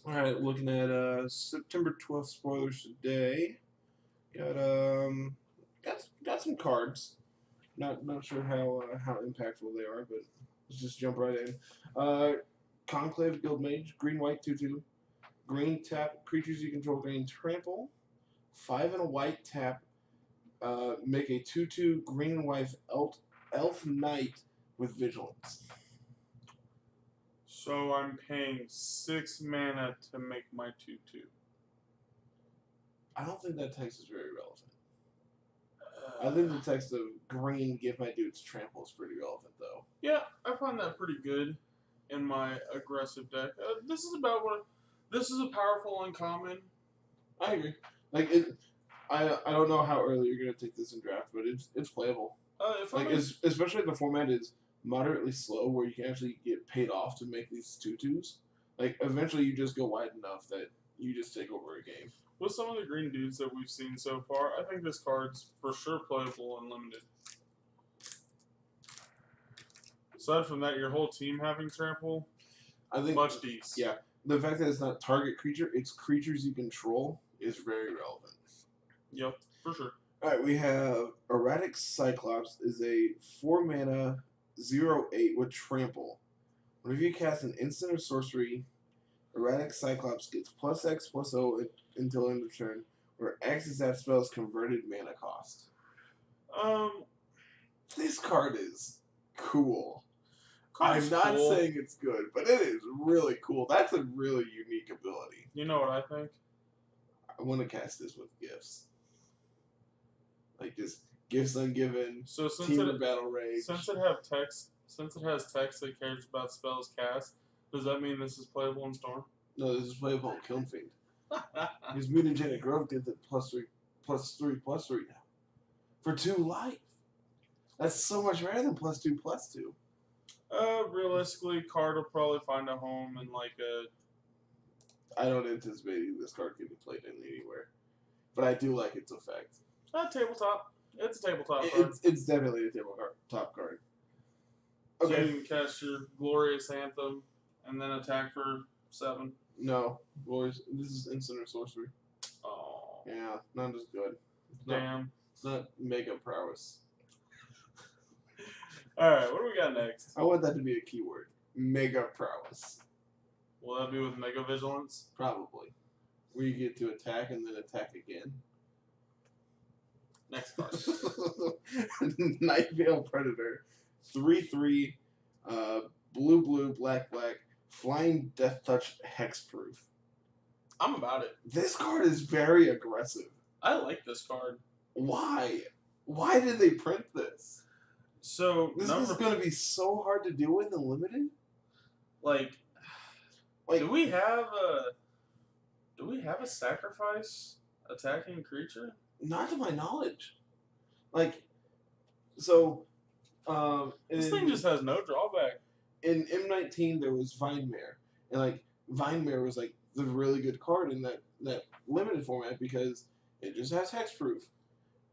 All right, looking at September 12th spoilers today. Got some cards. Not sure how impactful they are, but let's just jump right in. Conclave Guild Mage, green white 2/2, green tap creatures you control gain trample, 5 and a white tap. Make a 2/2 green and white elf knight with vigilance. So I'm paying 6 mana to make my 2/2. I don't think that text is very relevant. I think the text of green give my dudes trample is pretty relevant though. Yeah, I find that pretty good in my aggressive deck. This is about what. This is a powerful uncommon. I agree. Like it, I don't know how early you're gonna take this in draft, but it's playable. Especially if the format is moderately slow, where you can actually get paid off to make these 2/2s. Like eventually, you just go wide enough that you just take over a game. With some of the green dudes that we've seen so far, I think this card's for sure playable and limited. Aside from that, your whole team having trample, I think much decent. Yeah, the fact that it's not target creature, it's creatures you control is very relevant. Yep, for sure. All right, we have Erratic Cyclops is a 4 mana 0/8 with trample. Whenever you cast an instant or sorcery, Erratic Cyclops gets +X/+0 until end of turn, where X is that spell's converted mana cost. This card is cool. I'm not saying it's good, but it is really cool. That's a really unique ability. You know what I think? I want to cast this with gifts. Like just gifts ungiven. So since team of battle rage. Since it has text that cares about spells cast, does that mean this is playable in Storm? No, this is playable in Kiln Fiend. His mutagenic growth gets it +3/+3/+3 now. For 2 life. That's so much better than +2/+2. Realistically, card will probably find a home in like a. I don't anticipate this card can be played in anywhere, but I do like its effect. Tabletop. It's a tabletop card. It's definitely a tabletop card. Okay. So you can cast your Glorious Anthem and then attack for 7. No, Glorious. This is instant or sorcery. Oh. Yeah, not as good. Damn. It's not mega prowess. Alright, what do we got next? I want that to be a keyword. Mega prowess. Will that be with Mega Vigilance? Probably. Where you get to attack and then attack again. Next card. Nightveil Predator. 3/3. Blue, black. Flying Death Touch Hexproof. I'm about it. This card is very aggressive. I like this card. Why? Why did they print this? So this is going to be so hard to deal with and limited. Like, do we have a sacrifice attacking creature? Not to my knowledge. Like, so. This thing just has no drawback. In M19, there was Vinemare, and like Vinemare was like the really good card in that limited format because it just has hexproof,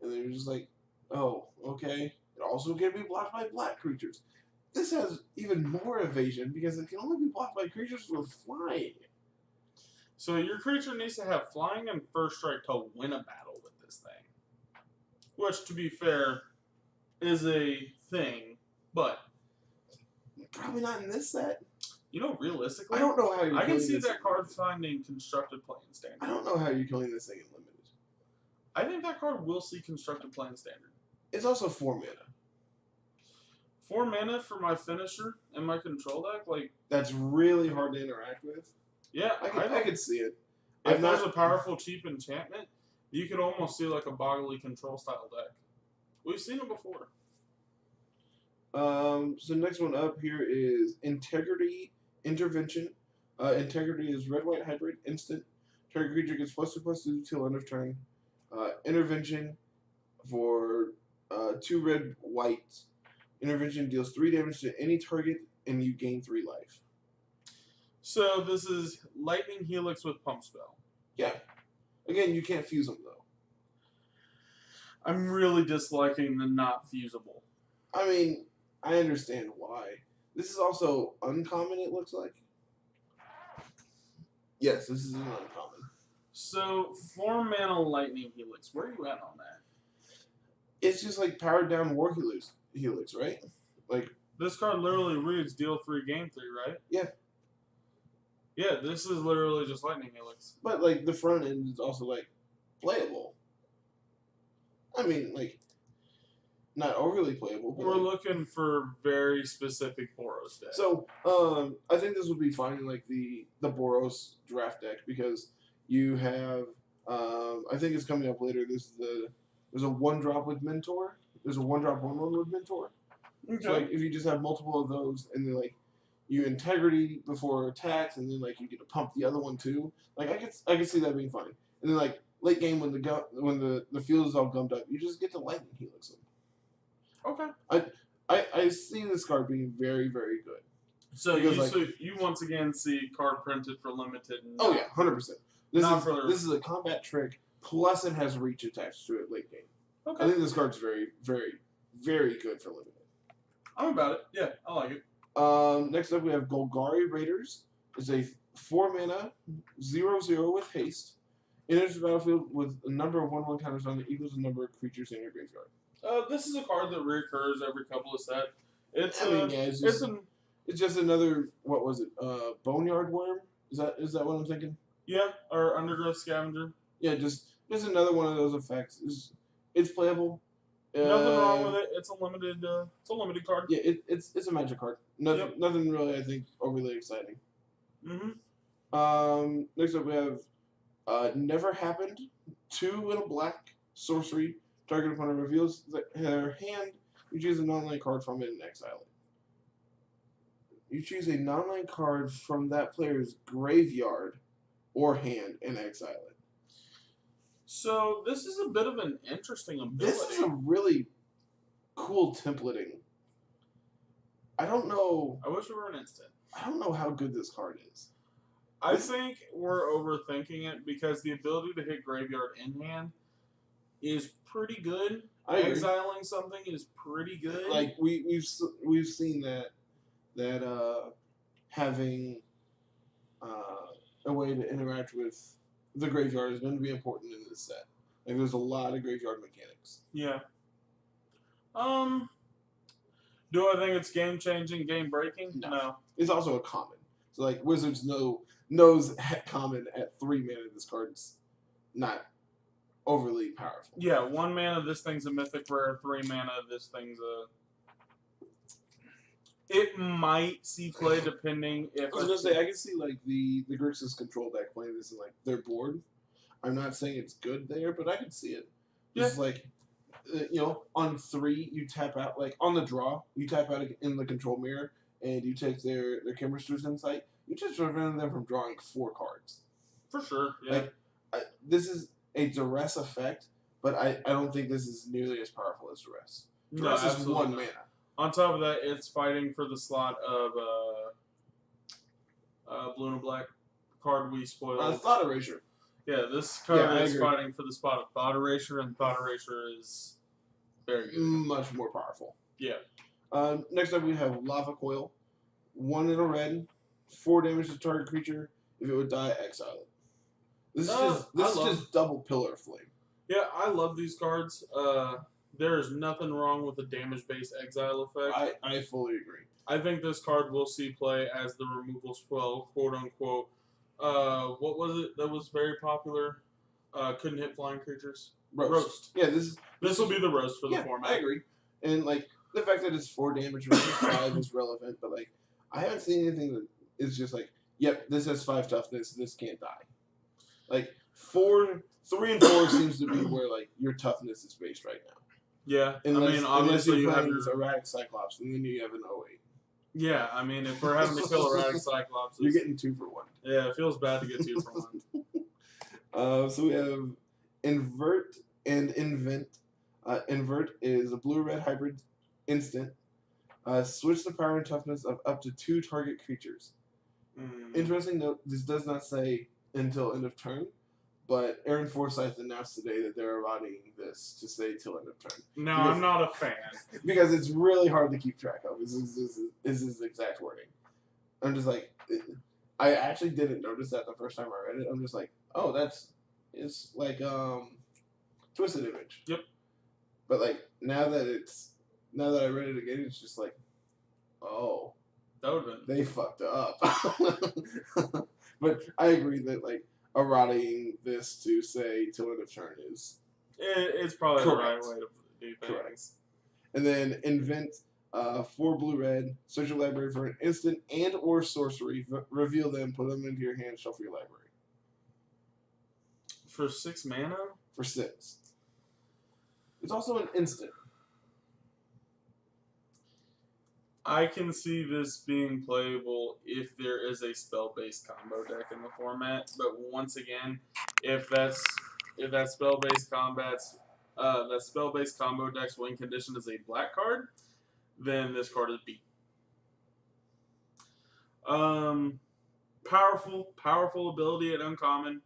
and they were just like, oh, okay. It also can be blocked by black creatures. This has even more evasion because it can only be blocked by creatures with flying. So your creature needs to have flying and first strike to win a battle with this thing. Which, to be fair, is a thing, but probably not in this set. You know, realistically, I don't know how you're. I can see that card finding constructed play in standard. I don't know how you're killing this thing in limited. I think that card will see constructed play in standard. It's also 4 mana. 4 mana for my finisher and my control deck, like that's really hard to interact with. Yeah, I could see it. If there's a powerful cheap enchantment, you could almost see like a boggly control style deck. We've seen it before. So next one up here is Integrity Intervention. Integrity is red-white hybrid instant. Target creature gets +2/+2 till end of turn. Intervention for 2 red-white. Intervention deals 3 damage to any target, and you gain 3 life. So this is Lightning Helix with Pump Spell. Yeah. Again, you can't fuse them, though. I'm really disliking the not fusible. I mean, I understand why. This is also uncommon, it looks like. Yes, this is an uncommon. So 4-mana Lightning Helix. Where are you at on that? It's just like powered down War Helix, right? Like this card literally reads deal 3, game 3, right? Yeah. Yeah, this is literally just Lightning Helix. But like the front end is also like playable. I mean, like not overly playable. But we're like, looking for very specific Boros decks. So I think this would be fine in like the Boros draft deck because you have I think it's coming up later. There's a 1-drop with Mentor. There's a 1-drop 1/1 with Mentor. Okay. So like if you just have multiple of those and then like you integrity before attacks and then like you get to pump the other one too. Like I could see that being fine. And then like late game when the field is all gummed up, you just get to Lightning Helix them. Okay. I see this card being very, very good. So you once again see card printed for limited. Oh yeah, 100%. This is a combat trick. Plus, it has reach attached to it late game. Okay. I think this card's very, very, very good for limited. I'm about it. Yeah, I like it. Next up, we have Golgari Raiders. It's a 4-mana 0/0 with haste. Enters the battlefield with a number of 1/1 counters on it equals the number of creatures in your graveyard. This is a card that recurs every couple of sets. It's just another, what was it? Boneyard Worm? Is that what I'm thinking? Yeah, or Undergrowth Scavenger. Yeah, just another one of those effects. It's playable. Nothing wrong with it. It's a limited card. Yeah, it's a magic card. Nothing really, I think, overly exciting. Mm-hmm. Next up we have Never Happened. 2 in a black sorcery. Target opponent reveals their hand. You choose a non-land card from it and exile it. You choose a non-land card from that player's graveyard or hand and exile it. So this is a bit of an interesting ability. This is a really cool templating. I don't know. I wish it were an instant. I don't know how good this card is. I think we're overthinking it because the ability to hit graveyard in hand is pretty good. Exiling something is pretty good. Like we've seen that having a way to interact with the graveyard is going to be important in this set. Like there's a lot of graveyard mechanics. Yeah. Do I think it's game changing, game breaking? No. It's also a common. So like Wizards knows at common at 3 mana this card's not overly powerful. Yeah, 1 mana this thing's a mythic rare, 3 mana this thing's a. It might see play depending if. I was gonna say I can see like the Grixis control deck playing this in like their board. I'm not saying it's good there, but I can see it. Just like on 3 you tap out, like on the draw you tap out in the control mirror and you take their Chemistry's Insight. You just prevent them from drawing 4 cards. For sure. Yeah. Like this is a duress effect, but I don't think this is nearly as powerful as duress. Duress is 1 mana. On top of that, it's fighting for the slot of blue and black card we spoiled. Thought Erasure. Yeah, this card is fighting for the spot of Thought Erasure, and Thought Erasure is very good. Much more powerful. Yeah. Next up, we have Lava Coil. 1 in a red, 4 damage to target creature. If it would die, exile it. This is just double Pillar Flame. Yeah, I love these cards. There is nothing wrong with the damage-based exile effect. I fully agree. I think this card will see play as the removal spell, quote-unquote. What was it that was very popular? Couldn't hit flying creatures? Roast. Yeah, this will be the roast for the format. I agree. And, like, the fact that it's 4 damage versus 5 is relevant, but, like, I haven't seen anything that is just like, yep, this has 5 toughness, this can't die. Like, 3 and 4 seems to be where, like, your toughness is based right now. Yeah, obviously you have your erratic Cyclops, and then you have an 08. Yeah, I mean, if we're having to kill erratic Cyclops, you're getting 2 for 1. Yeah, it feels bad to get 2 for 1. So we have Invert and Invent. Invert is a blue-red hybrid instant. Switch the power and toughness of up to 2 target creatures. Interesting note: this does not say until end of turn. But Aaron Forsyth announced today that they're embodying this to say till end of turn. No, I'm not a fan. Because it's really hard to keep track of. Is his exact wording. I'm just like, I actually didn't notice that the first time I read it. I'm just like, oh, it's like Twisted Image. Yep. But like now that I read it again, it's just like, oh, That would have been. they fucked up. But I agree that like errating this to say till end of turn is It's probably correct. the right way to do things. Correct. And then invent 4 blue-red, search your library for an instant and or sorcery, reveal them, put them into your hand, shuffle your library. For 6 mana? For 6. It's also an instant. I can see this being playable if there is a spell-based combo deck in the format, but once again, if that spell-based combo deck's win condition is a black card, then this card is beat. Powerful ability at uncommon.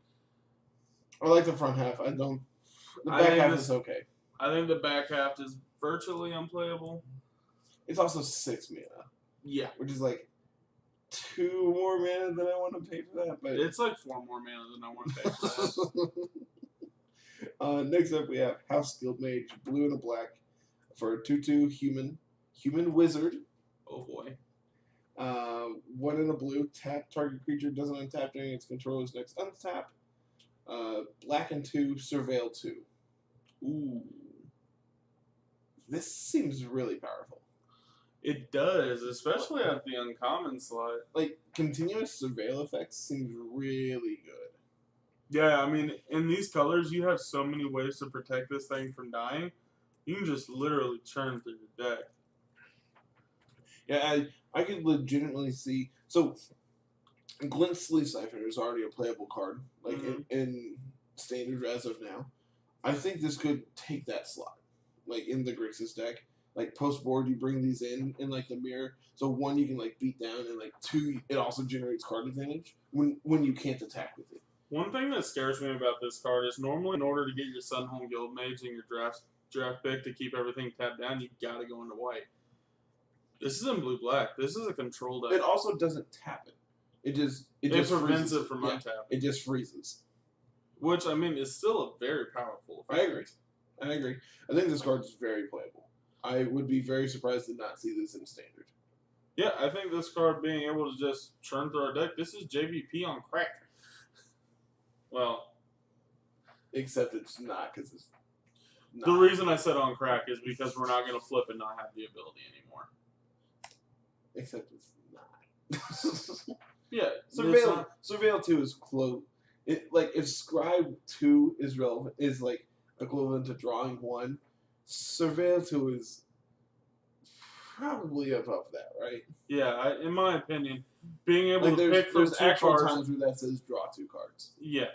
I like the front half. I don't. The back half is okay. I think the back half is virtually unplayable. It's also 6 mana. Yeah. Which is like 2 more mana than I want to pay for that. But it's like 4 more mana than I want to pay for that. Next up we have House Guild Mage, blue and a black for a 2/2 human wizard. Oh boy. 1 and a blue, tap target creature doesn't untap during its controller's next untap. Black and 2, surveil 2. Ooh. This seems really powerful. It does, especially at the uncommon slot. Like, continuous surveil effects seems really good. Yeah, I mean, in these colors, you have so many ways to protect this thing from dying. You can just literally churn through your deck. Yeah, I could legitimately see. So, Glint Sleeve Siphoner is already a playable card, like in standard as of now. I think this could take that slot, like in the Grixis deck. Like post board, you bring these in like the mirror. So 1, you can like beat down, and like 2, it also generates card advantage when you can't attack with it. One thing that scares me about this card is normally in order to get your Sunhome Guild Mage in your draft pick to keep everything tapped down, you gotta go into white. This isn't blue-black. This is a control deck. It also doesn't tap it. It just prevents it from untapping. It just freezes. Which, I mean, is still a very powerful effect. I agree. I think this card is very playable. I would be very surprised to not see this in standard. Yeah, I think this card being able to just churn through our deck, this is JVP on crack. Well, except it's not, because it's not. The reason I said on crack is because we're not going to flip and not have the ability anymore. Except it's not. Yeah. Surveil 2 is close. If Scribe 2 is relevant, is like equivalent to drawing 1, Surveil 2 is probably above that, right? Yeah, in my opinion, being able to pick from there's 2 actual cards, times where that says draw 2 cards. Yeah.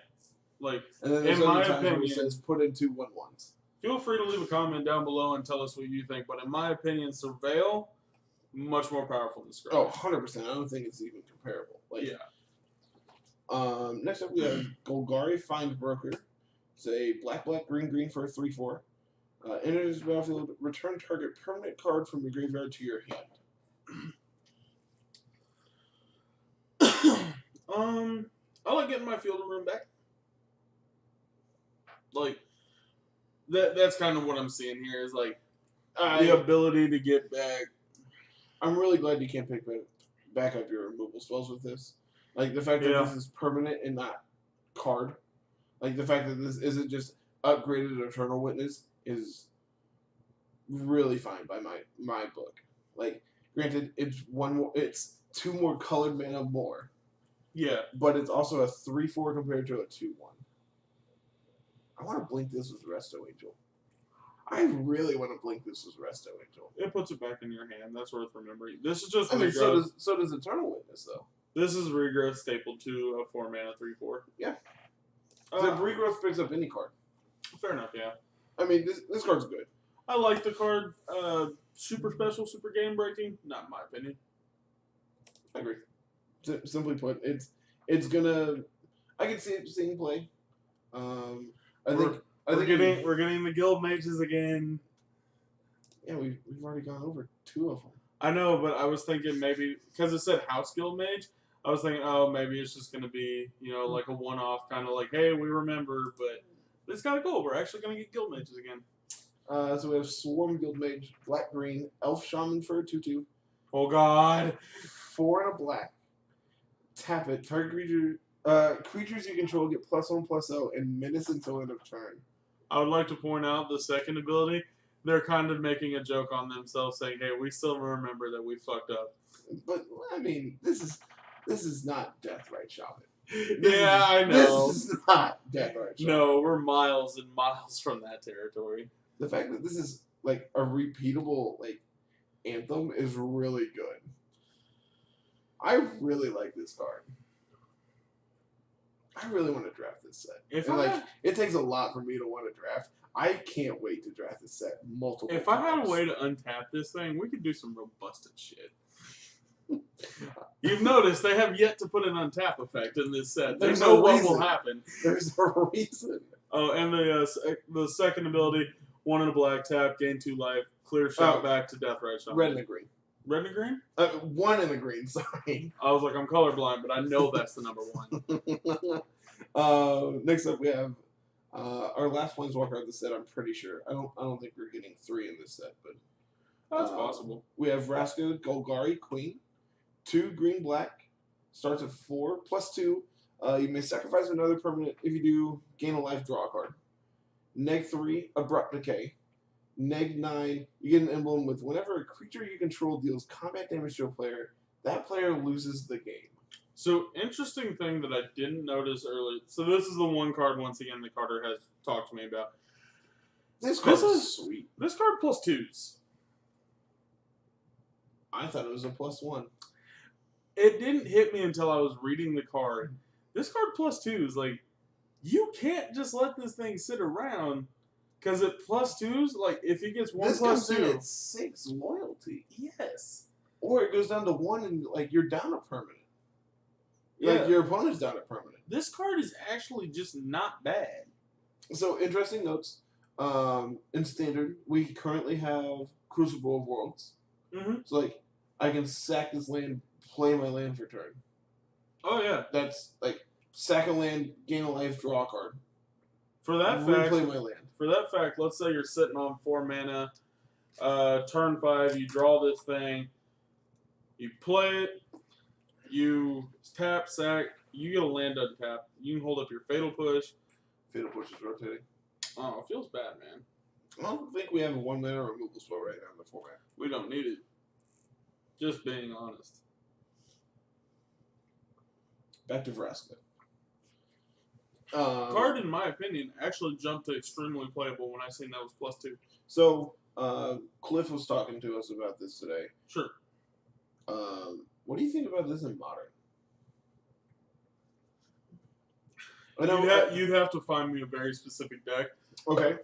And then there's in my other times where opinion, it says put in 2 1/1s. Feel free to leave a comment down below and tell us what you think. But in my opinion, Surveil, much more powerful than Scribe. Oh, 100%. I don't think it's even comparable. Next up we have Golgari Find Broker. It's a black green for a 3/4. Enters the battlefield, return target permanent card from your graveyard to your hand. I like getting my field of room back. Like that's kind of what I'm seeing here is like the ability to get back. I'm really glad you can't pick back up your removal spells with this. Like the fact that this is permanent and not card. Like the fact that this isn't just upgraded Eternal Witness is really fine by my book. Like, granted, it's 2 more colored mana more. Yeah. But it's also a 3/4 compared to a 2/1. I want to blink this with Resto Angel. I really want to blink this with Resto Angel. It puts it back in your hand. That's worth remembering. This is just regrowth. So does Eternal Witness, though. This is regrowth stapled to a 4 mana 3/4. Yeah. So regrowth picks up any card. Fair enough, yeah. I mean, this card's good. I like the card. Super special, super game breaking. Not in my opinion. I agree. Simply put, it's gonna. I can see it seeing play. We're getting the guild mages again. Yeah, we've already gone over 2 of them. I know, but I was thinking maybe because it said house guild mage. I was thinking, oh, maybe it's just gonna be, like a one-off kind of like, hey, we remember, but it's kind of cool. We're actually gonna get guild mages again. So we have Swarm Guild Mage, black green, Elf Shaman for a 2/2. Oh God. 4 and a black. Tap it. Target creatures you control get +1/+0 and menace until end of turn. I would like to point out the second ability. They're kind of making a joke on themselves, saying, "Hey, we still remember that we fucked up." But I mean, this is not Deathrite Shaman. I know. This is not Deathrite Shaman. No, we're miles and miles from that territory. The fact that this is like a repeatable anthem is really good. I really like this card. I really want to draft this set. It takes a lot for me to want to draft. I can't wait to draft this set multiple times. If I had a way to untap this thing, we could do some real busted shit. You've noticed they have yet to put an untap effect in this set. They know what will happen. There's a reason. Oh, and the second ability, 1 and a black tap, gain 2 life, clear shot back to Deathrite Shaman. Red and a green. Red and a green? 1 and a green, sorry. I was like, I'm colorblind, but I know that's the number 1. Next up, we have our last Planeswalker of the set. I'm pretty sure. I don't think we're getting 3 in this set, but that's possible. We have Vraska Golgari Queen, 2 green black, starts at 4 +2. You may sacrifice another permanent. If you do, gain a life, draw a card. -3, Abrupt Decay. -9, you get an emblem with whenever a creature you control deals combat damage to a player, that player loses the game. So, interesting thing that I didn't notice earlier. So, this is the one card, once again, that Carter has talked to me about. This card is sweet. This card +2s. I thought it was a +1. It didn't hit me until I was reading the card. This card +2s, like, you can't just let this thing sit around. Because at +2s, like, if he gets 1 this comes +2. in at 6 loyalty. Yes. Or it goes down to 1 and, you're down a permanent. Yeah. Your opponent's down a permanent. This card is actually just not bad. So, interesting notes. In Standard, we currently have Crucible of Worlds. Mm-hmm. So, I can sack this land, play my land for turn. Oh, yeah. That's, sack a land, gain a life, draw a card. For that fact, replay my land. For that fact, let's say you're sitting on 4 mana, turn 5, you draw this thing, you play it, you tap, sack, you get a land untap. You can hold up your Fatal Push. Fatal Push is rotating. Oh, it feels bad, man. I don't think we have a 1 mana removal spell right now in the format. We don't need it. Just being honest. Back to Vraska. Card, in my opinion, actually jumped to extremely playable when I seen that was +2. So, Cliff was talking to us about this today. Sure. What do you think about this in Modern? You'd have to find me a very specific deck. Okay.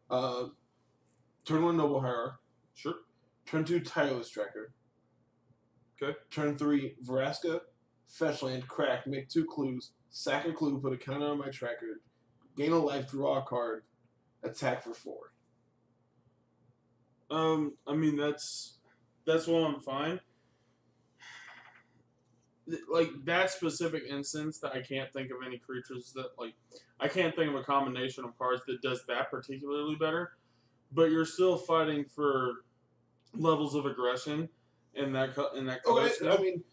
Turn 1, Noble Hierarch. Sure. Turn 2, Tireless Tracker. Okay. Turn 3, Vraska. Fetch land, crack, make 2 clues. Sack a clue, put a counter on my tracker. Gain a life, draw a card. Attack for 4. I mean, that's well and fine. Like, that specific instance, that I can't think of any creatures that, I can't think of a combination of cards that does that particularly better. But you're still fighting for levels of aggression in that color. Okay, I mean,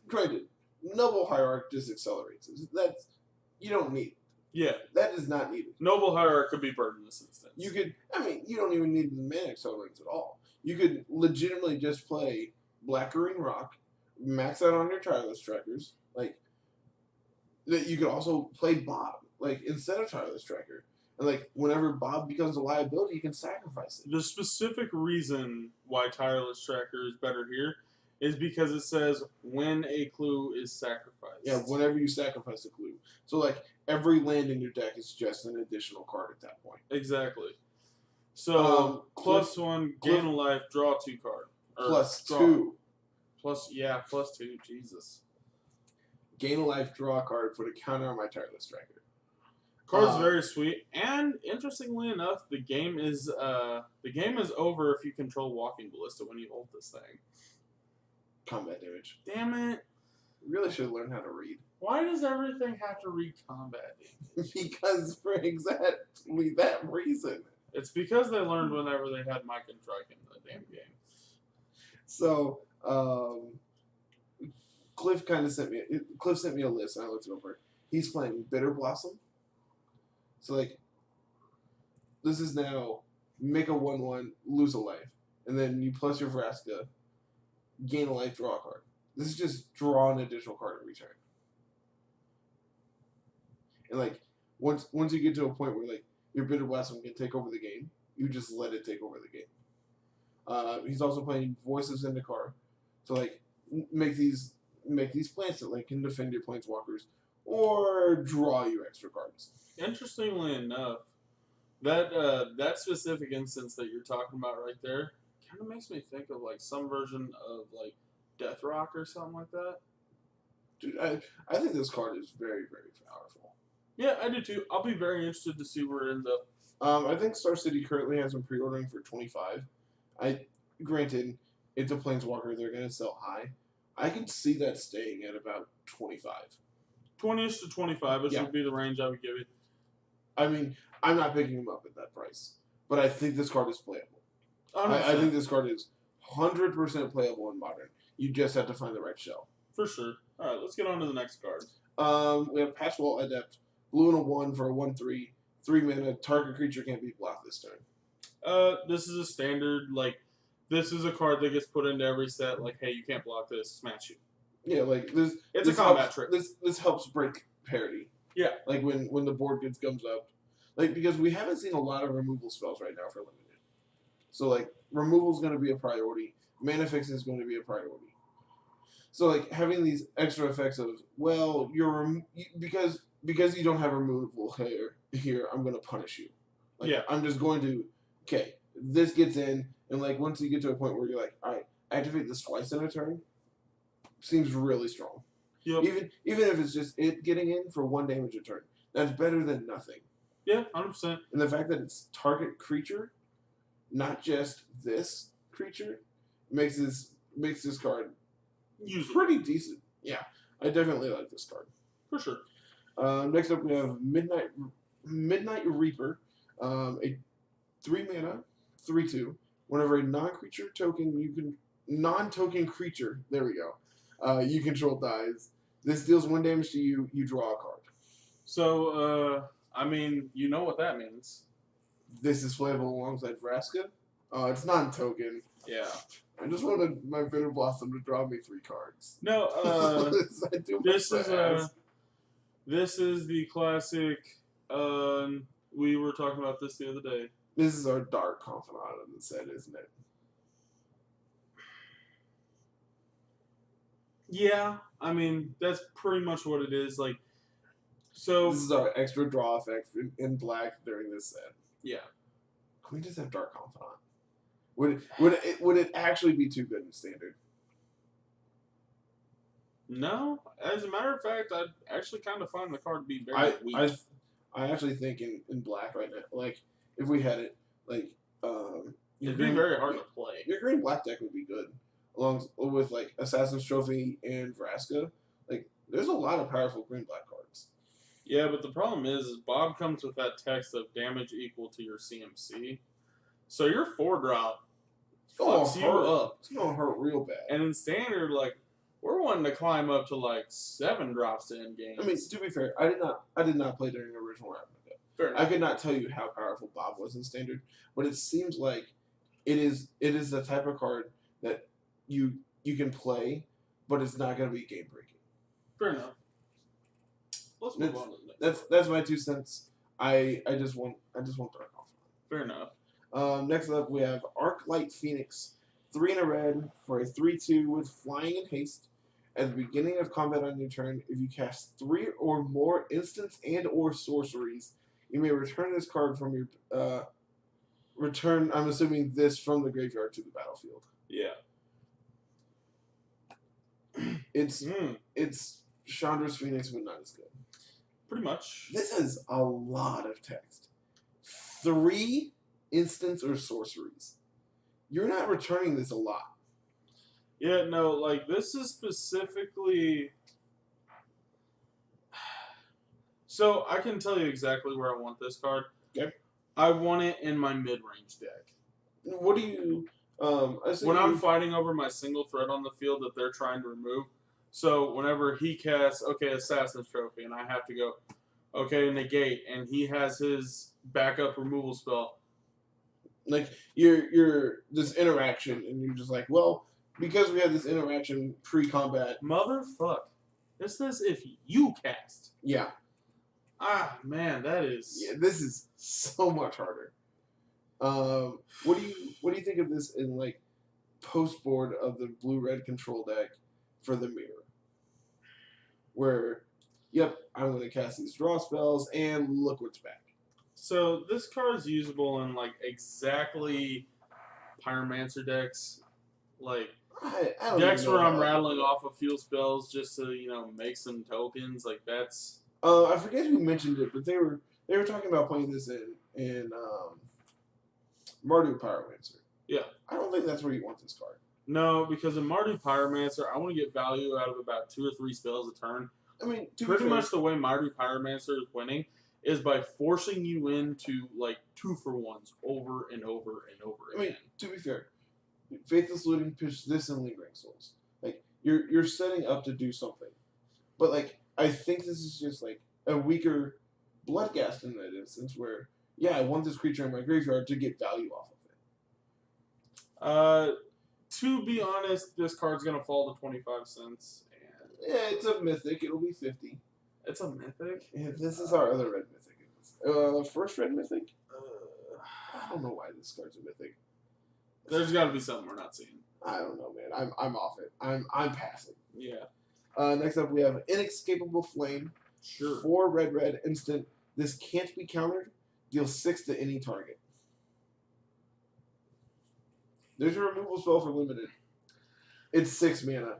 granted, Noble Hierarch just accelerates it. That's, you don't need it. Yeah. That is not needed. Noble Hierarch could be burned in this instance. You could, you don't even need the mana accelerants at all. You could legitimately just play Black Green Rock, max out on your Tireless Trackers. You could also play Bob, instead of Tireless Tracker. And, whenever Bob becomes a liability, you can sacrifice it. The specific reason why Tireless Tracker is better here is because it says when a clue is sacrificed. Yeah, whenever you sacrifice a clue. So, every land in your deck is just an additional card at that point. Exactly. So, +1, gain a life, draw 2 card. +2. +2, Jesus. Gain a life, draw a card, put a counter on my Tireless Tracker. Card's very sweet, and interestingly enough, the game is over if you control Walking Ballista when you hold this thing. Combat damage. Damn it! Really should learn how to read. Why does everything have to read combat? Because for exactly that reason. It's because they learned whenever they had Mike and Trike in the damn game. So, Cliff sent me a list, and I looked it over. He's playing Bitter Blossom. So, like, this is now make a 1/1, lose a life. And then you plus your Vraska, gain a life, draw a card. This is just draw an additional card every turn. And, like, once you get to a point where, like, your Bitter Blossom can take over the game, you just let it take over the game. He's also playing Voices in the Car. So, like, make these plants that, like, can defend your Planeswalkers or draw you extra cards. Interestingly enough, that specific instance that you're talking about right there kind of makes me think of, like, some version of, like, Death Rock or something like that. Dude, I think this card is very, very powerful. Yeah, I do too. I'll be very interested to see where it ends up. I think Star City currently has them pre-ordering for $25. Granted, it's a Planeswalker, they're going to sell high. I can see that staying at about $25. 20-ish to 25 Yeah. would be the range I would give it. I mean, I'm not picking him up at that price, but I think this card is playable. I think this card is 100% playable in Modern. You just have to find the right shell. For sure. All right, let's get on to the next card. We have Patchwall Adept, blue and a 1 for a 1/3, 3 mana. Target creature can't be blocked this turn. This is a standard, like, this is a card that gets put into every set, like, hey, you can't block this, smash you. Yeah, like this. It's this a combat helps, trick. This helps break parity. Yeah. Like when the board gets gums up, like because we haven't seen a lot of removal spells right now for limited. So like removal is going to be a priority. Mana fix is going to be a priority. So like having these extra effects of because you don't have removal here I'm going to punish you. Like, yeah. I'm just going to this gets in, and like once you get to a point where you're like, all right, activate this twice in a turn. Seems really strong. Yep. Even if it's just it getting in for 1 damage a turn, that's better than nothing. Yeah, 100%. And the fact that it's target creature, not just this creature, makes this card pretty decent. Yeah, I definitely like this card for sure. Next up, we have Midnight Reaper, a 3 mana, 3/2. Whenever a non-token creature, there we go. You control dies. This deals 1 damage to you. You draw a card. So, I mean, you know what that means. This is playable alongside Vraska. It's non-token. Yeah. I just wanted my Bitter Blossom to draw me 3 cards. No, this is the classic. We were talking about this the other day. This is our Dark Confidant of the set, isn't it? Yeah, I mean that's pretty much what it is. Like, so this is our extra draw effect in black during this set. Yeah. Can we just have Dark Confidant? Would it actually be too good in Standard? No. As a matter of fact, I actually kind of find the card to be very weak. I actually think in black right now, like if we had it, like it'd be very hard to play. Your green black deck would be good. Along with like Assassin's Trophy and Vraska, like there's a lot of powerful green black cards. Yeah, but the problem is Bob comes with that text of damage equal to your CMC, so your 4-drop fucks you up. It's gonna hurt real bad. And in Standard, like we're wanting to climb up to like 7 drops to end games. I mean, to be fair, I did not play during original Ravnica. Fair enough. I could not tell you how powerful Bob was in Standard, but it seems like it is the type of card that you can play, but it's not going to be game breaking. Fair enough. Let's move on to the next. That's my 2 cents. I just want Dark Confidant. Fair enough. Next up we have Arclight Phoenix, 3 and a red for a 3/2 with flying and haste. At the beginning of combat on your turn, if you cast 3 or more instants and or sorceries, you may return this card from your return. I'm assuming this from the graveyard to the battlefield. Yeah. It's Chandra's Phoenix, but not as good. Pretty much. This is a lot of text. 3 instants or sorceries. You're not returning this a lot. Yeah, no, like this is specifically So I can tell you exactly where I want this card. Okay. I want it in my mid-range deck. What do you? When I'm fighting over my single threat on the field that they're trying to remove, so whenever he casts, okay, Assassin's Trophy, and I have to go, okay, negate, and he has his backup removal spell. Like you're this interaction, and you're just like, well, because we had this interaction pre-combat. Motherfuck. This is if you cast. Yeah. Ah, man, that is. Yeah, this is so much harder. What do you think of this in like post board of the blue-red control deck for the mirror? Where, yep, I'm going to cast these draw spells, and look what's back. So this card is usable in like exactly Pyromancer decks, like I don't decks even know where I'm how- rattling off a few spells just to make some tokens. Like that's. I forget who mentioned it, but they were talking about playing this in Mardu Pyromancer. Yeah. I don't think that's where you want this card. No, because in Mardu Pyromancer, I want to get value out of about 2 or 3 spells a turn. I mean, Pretty much the way Mardu Pyromancer is winning is by forcing you into like 2-for-1s over and over and over again. I mean, to be fair, Faithless Looting, pitch this and Lingering Souls. Like you're setting up to do something, but like I think this is just like a weaker Bloodghast in that instance where I want this creature in my graveyard to get value off of it. To be honest, this card's gonna fall to 25 cents. And Yeah, it's a mythic. It'll be 50. it's a mythic. Yeah, this is our other red mythic. First red mythic. I don't know why this card's a mythic. There's got to be something we're not seeing. I don't know, man. I'm off it. I'm passing. Yeah. Next up, we have Inescapable Flame. Sure. 4 red instant. This can't be countered. Deal 6 to any target. There's a removal spell for limited. It's 6 mana.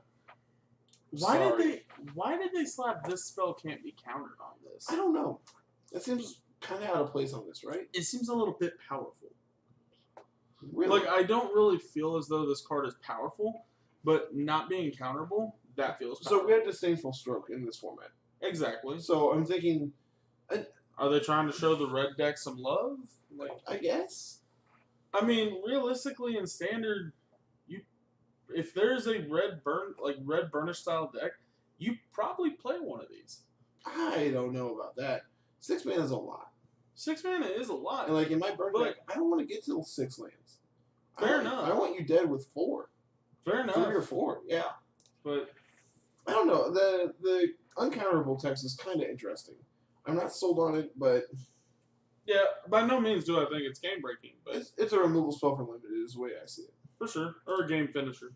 Why did they slap this spell can't be countered on this? I don't know. That seems kind of out of place on this, right? It seems a little bit powerful. Really? Like I don't really feel as though this card is powerful, but not being counterable, that feels powerful. So we have Disdainful Stroke in this format. Exactly. So I'm thinking, Are they trying to show the red deck some love? Like I guess. I mean, realistically in standard, if there's a red burnish style deck, you probably play one of these. I don't know about that. 6 mana is a lot. 6 mana is a lot. And like in my burn But- deck, I don't want to get to 6 lands. Fair enough. I want you dead with 4. Fair enough. 3 or 4, yeah. But I don't know. The uncounterable text is kind of interesting. I'm not sold on it, but yeah, by no means do I think it's game breaking, but it's a removal spell for limited is the way I see it. for sure. Or a game finisher.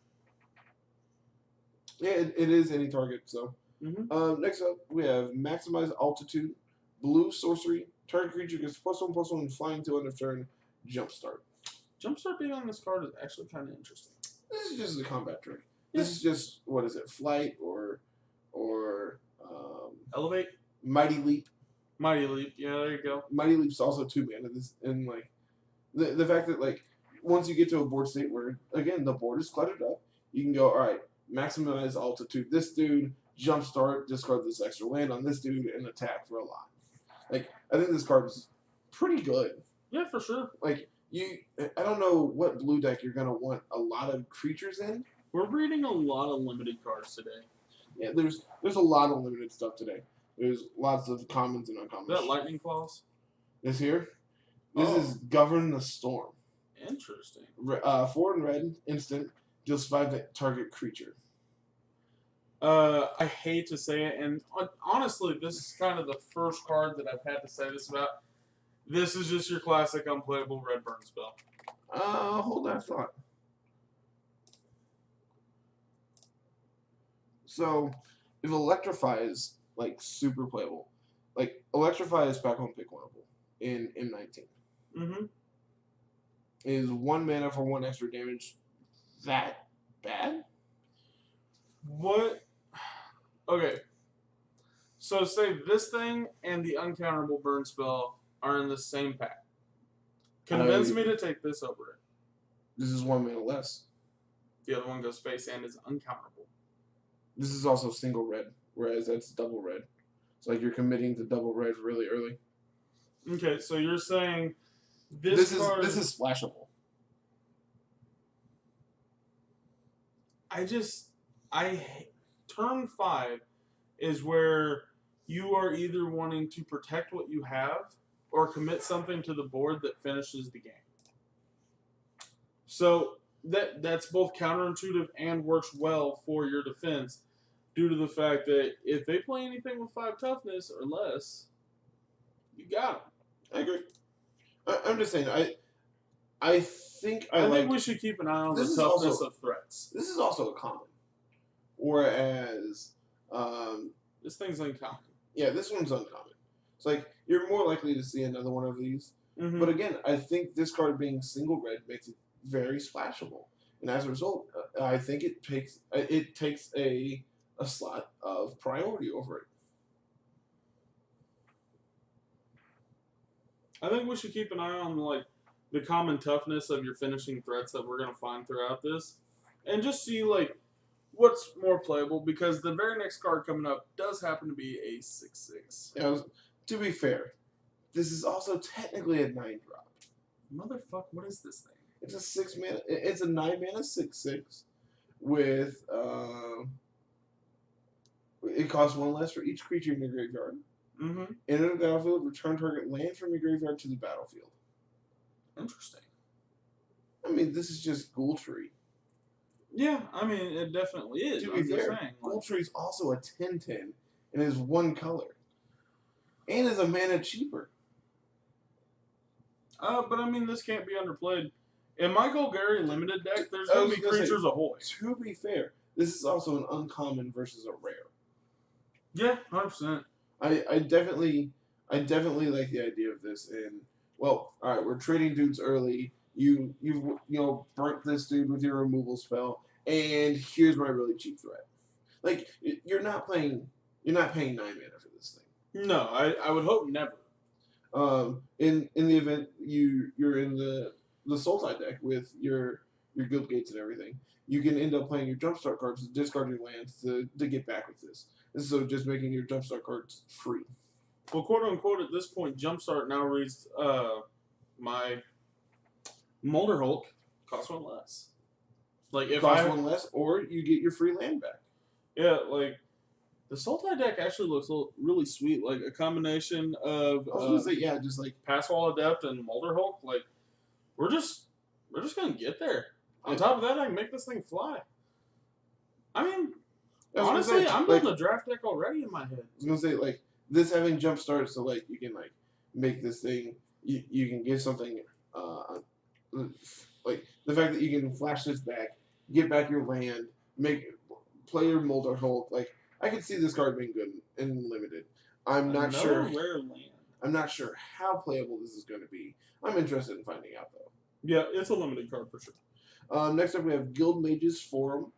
Yeah, it is any target, so. Mm-hmm. Next up, we have Maximize Altitude, Blue Sorcery. Target creature gets +1/+1 flying till end of turn, Jumpstart. Jumpstart being on this card is actually kind of interesting. This is just a combat trick. Yeah. This is just, what is it, Flight or Elevate? Mighty Leap. Mighty Leap. Yeah, there you go. Mighty Leap's also 2 mana. And like the fact that like once you get to a board state where again the board is cluttered up, you can go, all right, maximize altitude. This dude, jumpstart, discard this extra land on this dude, and attack for a lot. Like I think this card is pretty good. Yeah, for sure. Like I don't know what blue deck you're gonna want a lot of creatures in. We're reading a lot of limited cards today. Yeah, there's a lot of limited stuff today. There's lots of commons and uncommons. Is that Lightning Claws? This here, this Oh. is Govern the Storm. Interesting. 4 in red, instant, deals 5 to target creature. I hate to say it, and honestly, this is kind of the first card that I've had to say this about. This is just your classic unplayable red burn spell. Hold that thought. So, if Electrify is like super playable, like Electrify is back on pick winnable in M19. Mm-hmm. Is 1 mana for 1 extra damage that bad? What? Okay. So say this thing and the uncounterable burn spell are in the same pack. Convince me to take this over it. This is 1 mana less. The other one goes face and is uncounterable. This is also single red, whereas that's double red. It's like you're committing to double res really early. Okay, so you're saying This card, is splashable. turn 5 is where you are either wanting to protect what you have or commit something to the board that finishes the game. So that's both counterintuitive and works well for your defense due to the fact that if they play anything with 5 toughness or less, you got them. I agree. I'm just saying, I think we should keep an eye on the toughness of threats. This is also a common. Whereas, this thing's uncommon. Yeah, this one's uncommon. It's like, you're more likely to see another one of these. Mm-hmm. But again, I think this card being single red makes it very splashable. And as a result, I think it takes a slot of priority over it. I think we should keep an eye on like the common toughness of your finishing threats that we're gonna find throughout this, and just see like what's more playable, because the very next card coming up does happen to be a 6/6. Yeah, to be fair, this is also technically a 9-drop. Motherfuck, what is this thing? It's a 6 mana. It's a 9 mana 6/6 with it costs 1 less for each creature in your graveyard. Mm-hmm. Enter the battlefield, return target land from your graveyard to the battlefield. Interesting. I mean, this is just Ghoultree. Yeah, I mean, it definitely is. To be fair, Ghoultree is also a 10/10 and is 1 color. And is a mana cheaper. But I mean, this can't be underplayed. In my Golgari limited deck, there's going to be creatures ahoy. To be fair, this is also an uncommon versus a rare. Yeah, 100%. I definitely like the idea of this. And well, all right, we're trading dudes early. You burnt this dude with your removal spell, and here's my really cheap threat. Like you're not paying 9 mana for this thing. No, I would hope never. In the event you're in the Sultai deck with your guild gates and everything, you can end up playing your jumpstart cards to discard your lands to get back with this. So just making your jumpstart cards free. Well, quote unquote, at this point, jumpstart now reads my Molder Hulk costs 1 less. Like if costs 1 less, or you get your free land back. Yeah, like the Sultai deck actually looks really sweet. Like a combination of I was gonna say, yeah, just like Pass Wall Adept and Molder Hulk. Like we're just gonna get there. On top of that, I can make this thing fly. I mean, honestly, I'm building a draft deck already in my head. I was gonna say, like, this having jump start, so like you can like make this thing. You can give something like the fact that you can flash this back, get back your land, play your Molder Hulk. Like I can see this card being good and limited. I'm not sure. Rare land. I'm not sure how playable this is going to be. I'm interested in finding out though. Yeah, it's a limited card for sure. Next up, we have Guild Mages Forum.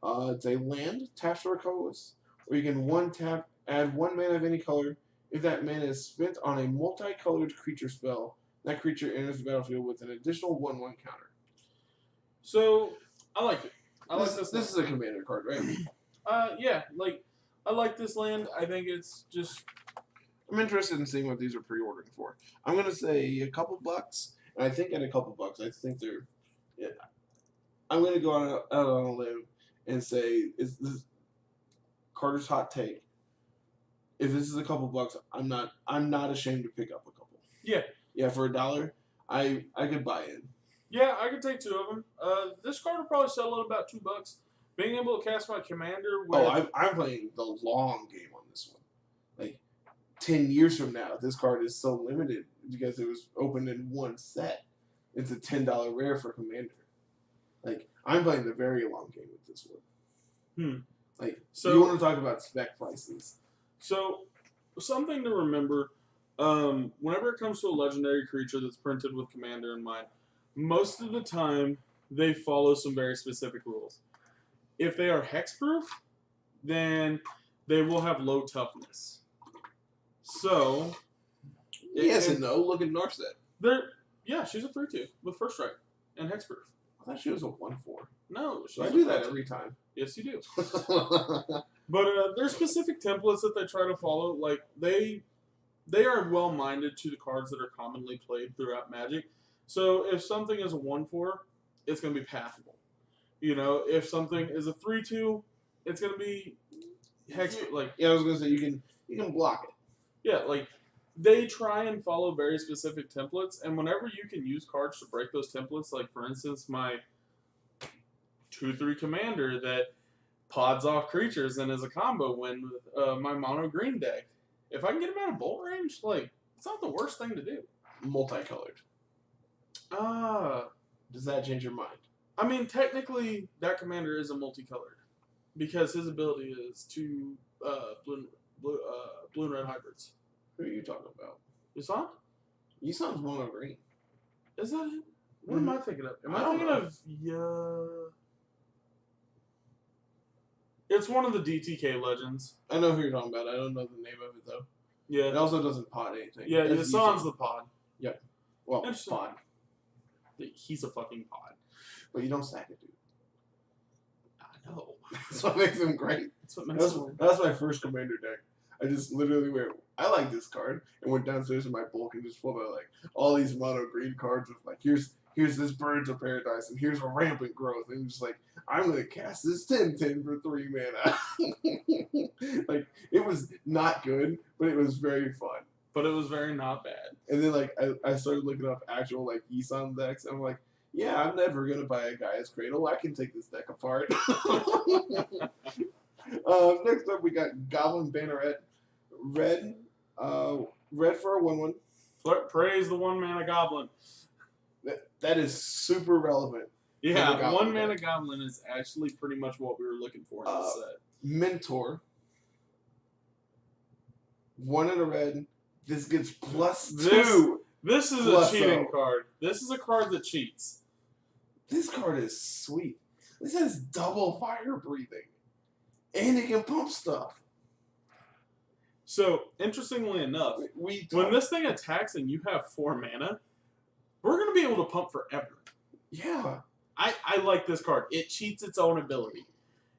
It's a land, tap for a colorless, where you can 1-tap, add 1 mana of any color. If that mana is spent on a multicolored creature spell, that creature enters the battlefield with an additional 1/1 counter. So, I like it. This is a commander card, right? Yeah, like, I like this land. I think it's just... I'm interested in seeing what these are pre-ordering for. I'm going to say a couple bucks, and I think at a couple bucks, I think they're... Yeah, I'm going to go out on a limb and say, is this Carter's hot take? If this is a couple bucks, I'm not ashamed to pick up a couple. Yeah. Yeah, for $1, I could buy in. Yeah, I could take 2 of them. This card will probably settle at about $2. Being able to cast my commander with... Oh, I'm playing the long game on this one. Like, 10 years from now, this card is so limited because it was opened in 1 set. It's a $10 rare for commander. Like, I'm playing the very long game with this one. Like, so you want to talk about spec prices. So, something to remember, whenever it comes to a legendary creature that's printed with commander in mind, most of the time, they follow some very specific rules. If they are hexproof, then they will have low toughness. So, yes and no. Look at Narset. Yeah, she's a 3/2 with first strike and hexproof. I thought she was a 1/4. No, I do that every time. Yes, you do. But there's specific templates that they try to follow. Like they are well minded to the cards that are commonly played throughout Magic. So if something is a 1/4, it's going to be pathable. You know, if something is a 3/2, it's going to be hex. Like Yeah, I was gonna say you can block it. yeah, like they try and follow very specific templates, and whenever you can use cards to break those templates, like for instance my 2/3 commander that pods off creatures and is a combo win with my mono green deck. If I can get him out of bolt range, like it's not the worst thing to do. Multicolored. Does that change your mind? I mean, technically, that commander is a multicolored because his ability is two blue and red hybrids. Who are you talking about? Yusan? Yusan's mono green. Is that it? What am I thinking of? Am I thinking of It's one of the DTK legends. I know who you're talking about. I don't know the name of it though. Yeah. It also doesn't pod anything. Yeah, Yusan's the pod. Yep. Well, Interesting. pod. He's a fucking pod. But you don't stack it, dude. I know. That's what makes him great. That's my first commander deck. I just literally went, I like this card, and went downstairs in my bulk and just pulled out like all these mono green cards with like here's this Birds of Paradise and here's a Rampant Growth, and just like I'm gonna cast this 10/10 for 3 mana. Like it was not good, but it was very fun. But it was very not bad. And then like I started looking up actual like Isan decks, and I'm like, yeah, I'm never gonna buy a Gaia's Cradle. I can take this deck apart. Next up we got Goblin Banneret. Red for a 1/1. Praise the 1-mana goblin. That is super relevant. Yeah, 1-mana goblin is actually pretty much what we were looking for in this set. Mentor. 1 and a red. This gets +2. This is a cheating card. This is a card that cheats. This card is sweet. This has double fire breathing. And it can pump stuff. So, interestingly enough, when this thing attacks and you have 4 mana, we're going to be able to pump forever. Yeah. I like this card. It cheats its own ability.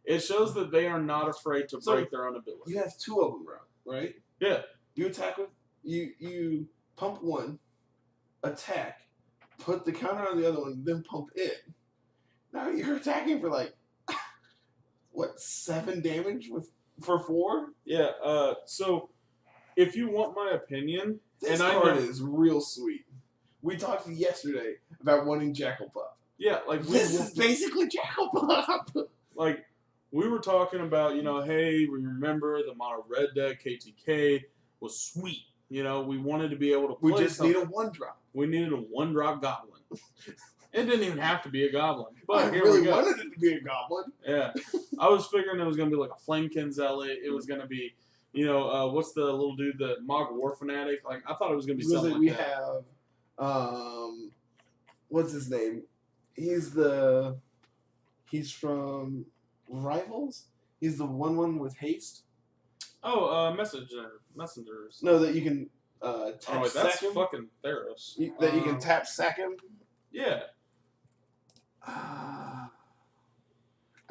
It shows that they are not afraid to break their own ability. You have 2 of them, right? Yeah. You attack with... You pump 1, attack, put the counter on the other one, then pump it. Now you're attacking for like... What, 7 damage for 4? Yeah, so if you want my opinion, this card is real sweet. We talked yesterday about wanting Jackal-Pup. Yeah, like this is basically Jackal-Pup. Like we were talking about, you know, hey, we remember the mono red deck KTK was sweet. You know, we wanted to be able to play. We just need a 1-drop. We needed a 1-drop goblin. It didn't even have to be a goblin. But I really wanted it to be a goblin. Yeah. I was figuring it was going to be like a Flamekin Zealot. It was going to be, you know, what's the little dude, the Mog War Fanatic? Like, I thought it was going to be something like that. We have, what's his name? He's from Rivals? He's the 1/1 with haste. Oh, Messengers. No, that you can tap that's sack him. fucking Theros. That you can tap sack him. Yeah. I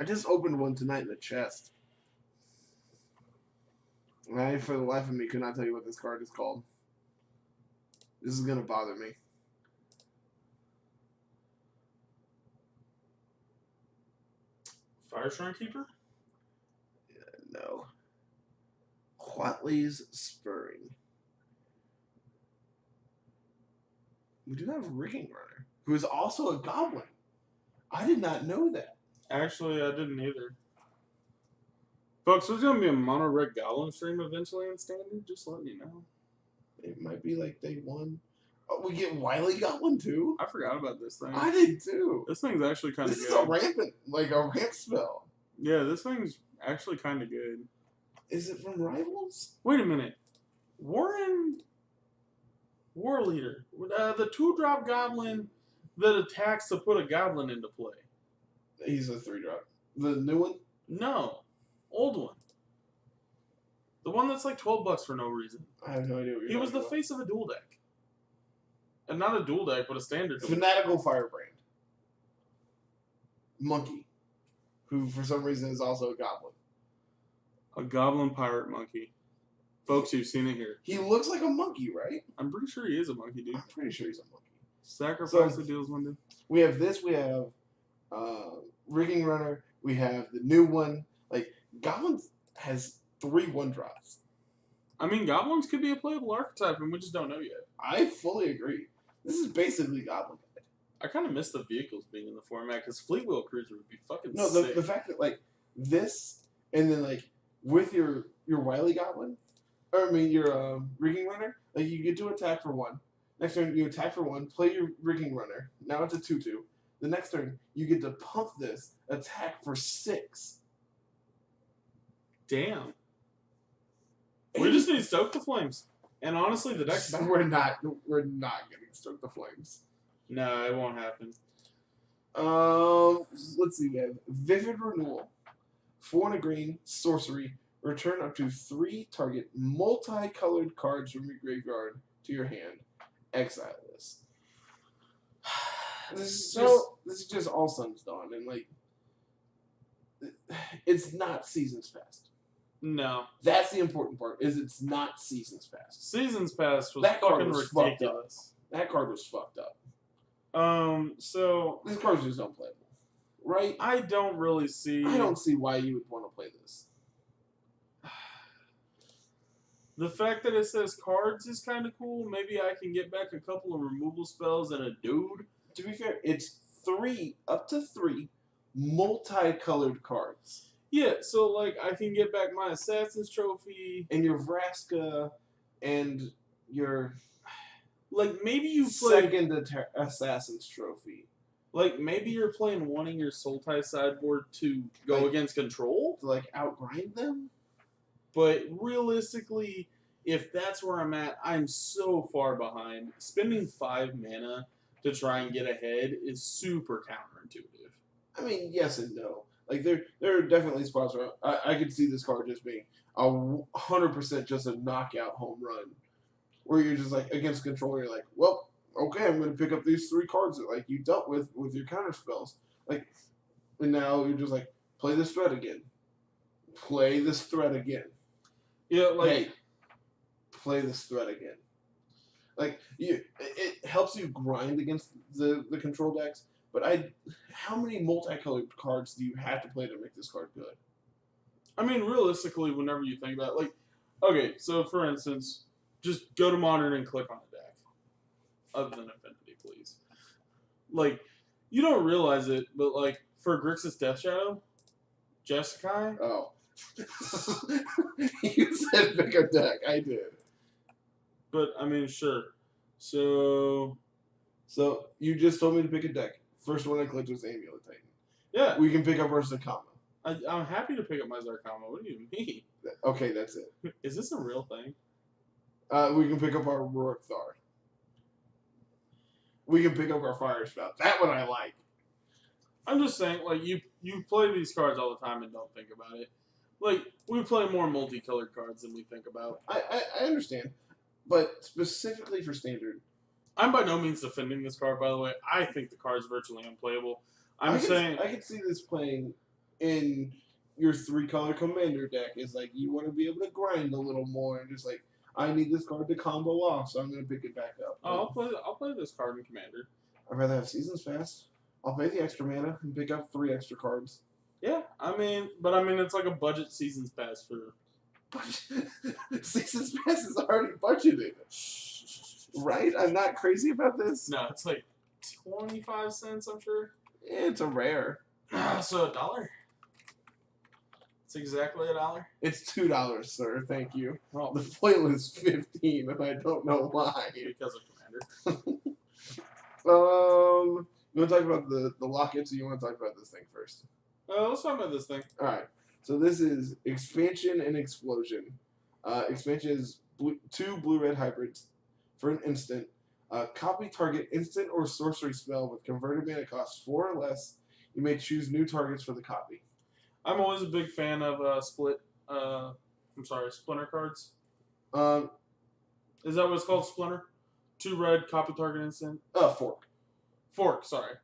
just opened one tonight in the chest. And I, for the life of me, could not tell you what this card is called. This is going to bother me. Fire Shrine Keeper? No. Huatley's Spurring. We do have Rigging Runner, who is also a goblin. I did not know that. Actually, I didn't either. Folks, there's going to be a mono red goblin stream eventually in Standard, just letting you know. It might be like day 1. Oh, we get Wily Goblin too? I forgot about this thing. I did too. This thing's actually kind of good. This is a rampant, like a ramp spell. Yeah, this thing's actually kind of good. Is it from Rivals? Wait a minute. War Leader. The 2-drop goblin that attacks to put a goblin into play. He's a 3-drop. The new one? No. Old one. The one that's like $12 for no reason. I have no idea what you're He was the about. face of a dual deck. And not a dual deck, but a standard dual deck. Fanatical Firebrand. Monkey. Who, for some reason, is also a goblin. A goblin pirate monkey. Folks, you've seen it here. He looks like a monkey, right? I'm pretty sure he is a monkey, dude. I'm pretty sure he's a monkey. Sacrifice the deals one day. We have this. We have Rigging Runner. We have the new one. Like, Goblins has 3 1-drops. I mean, goblins could be a playable archetype, and we just don't know yet. I fully agree. This is basically Goblin. I kind of miss the vehicles being in the format, because Fleet Wheel Cruiser would be fucking No, sick. the fact that, like, this, and then, like, with your Wily Goblin, or, I mean, your Rigging Runner, like, you get to attack for 1. Next turn, you attack for 1, play your Rigging Runner. Now it's a 2/2. The next turn, you get to pump this, attack for 6. Damn. We just need to stoke the flames. And honestly, the deck's back. We're not getting Stoke the Flames. No, it won't happen. Let's see. We have Vivid Renewal, 4 and a green, sorcery. Return up to 3 target multicolored cards from your graveyard to your hand. Exile this. This is just All Suns Dawn, and like, it's not Seasons Past. No. That's the important part. Is it's not Seasons Past. Seasons Past was That card fucking was fucked ridiculous. That card was fucked up. So This card's just unplayable, right? I don't really see. I don't see why you would want to play this. The fact that it says cards is kind of cool. Maybe I can get back a couple of removal spells and a dude. To be fair, it's up to 3 multicolored cards. Yeah, so like I can get back my Assassin's Trophy. And your Vraska and your Like maybe you play. second Assassin's Trophy. Like maybe you're playing wanting your Sultai sideboard to go Like- against control. To like outgrind them? But realistically, if that's where I'm at, I'm so far behind. Spending 5 mana to try and get ahead is super counterintuitive. I mean, yes and no. Like there are definitely spots where I could see this card just being 100% just a knockout home run, where you're just like against control. You're like, well, okay, I'm going to pick up these 3 cards that like you dealt with your counter spells. Like, and now you're just like, play this threat again. Play this threat again. Yeah, like Hey, play this threat again. Like it helps you grind against the control decks. But how many multicolored cards do you have to play to make this card good? I mean, realistically, whenever you think about it, like, okay, so for instance, just go to Modern and click on a deck. Other than Affinity, please. Like, you don't realize it, but like for Grixis Death Shadow, Jeskai. Oh. You said pick a deck. I did. But I mean, sure. So you just told me to pick a deck. First one I clicked was Amulet Titan. yeah, We can pick up our Zakama. I'm happy to pick up my Zarkama. What do you mean? Okay, that's it. Is this a real thing? We can pick up our Rorik Thar. We can pick up our Fire Spout. That one I like. I'm just saying, like, you play these cards all the time and don't think about it. Like, we play more multicolored cards than we think about. I understand. But specifically for Standard, I'm by no means defending this card, by the way. I think the card's virtually unplayable. I could see this playing in your 3-color commander deck. Is like you want to be able to grind a little more and just like I need this card to combo off, so I'm gonna pick it back up. Oh, I'll play this card in Commander. I'd rather have Seasons Pass. I'll pay the extra mana and pick up 3 extra cards. Yeah, but it's like a budget Seasons Pass for. Seasons Pass is already budgeted. Right? I'm not crazy about this. No, it's like 25 cents, I'm sure. It's a rare. So $1. It's exactly $1. It's $2, sir. Thank you. Oh, The foil is 15, and I don't know why. because of Commander. You want to talk about the lockets, or you want to talk about this thing first? Let's talk about this thing. All right. So this is Expansion and Explosion. Expansion is 2 blue-red hybrids for an instant. Copy target instant or sorcery spell with converted mana cost 4 or less. You may choose new targets for the copy. I'm always a big fan of Splinter cards. Is that what it's called, Splinter? 2 red, copy target instant. Fork. Fork, sorry.